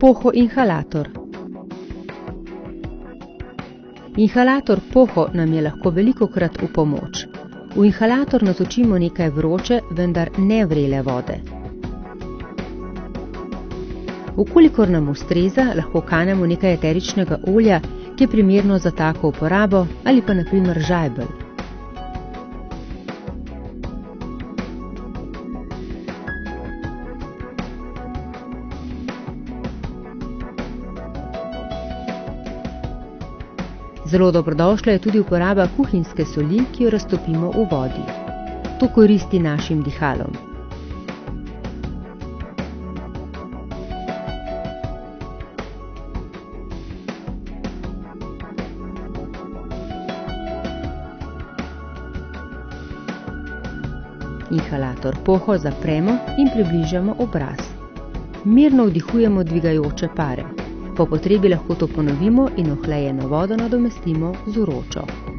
Poho inhalator. Inhalator Poho nam je lahko velikokrat v pomoč. V inhalator natočimo nekaj vroče, vendar ne vrele vode. Vkolikor nam ustreza, lahko kanemo nekaj eteričnega olja, ki je primerno za tako uporabo, ali pa na primer žajbelj. Zelo dobrodošla je tudi uporaba kuhinjske soli, ki jo raztopimo v vodi. To koristi našim dihalom. Inhalator Poho zapremo in približamo obraz. Mirno vdihujemo dvigajoče pare. Po potrebi lahko to ponovimo in ohlajeno vodo nadomestimo z vročo.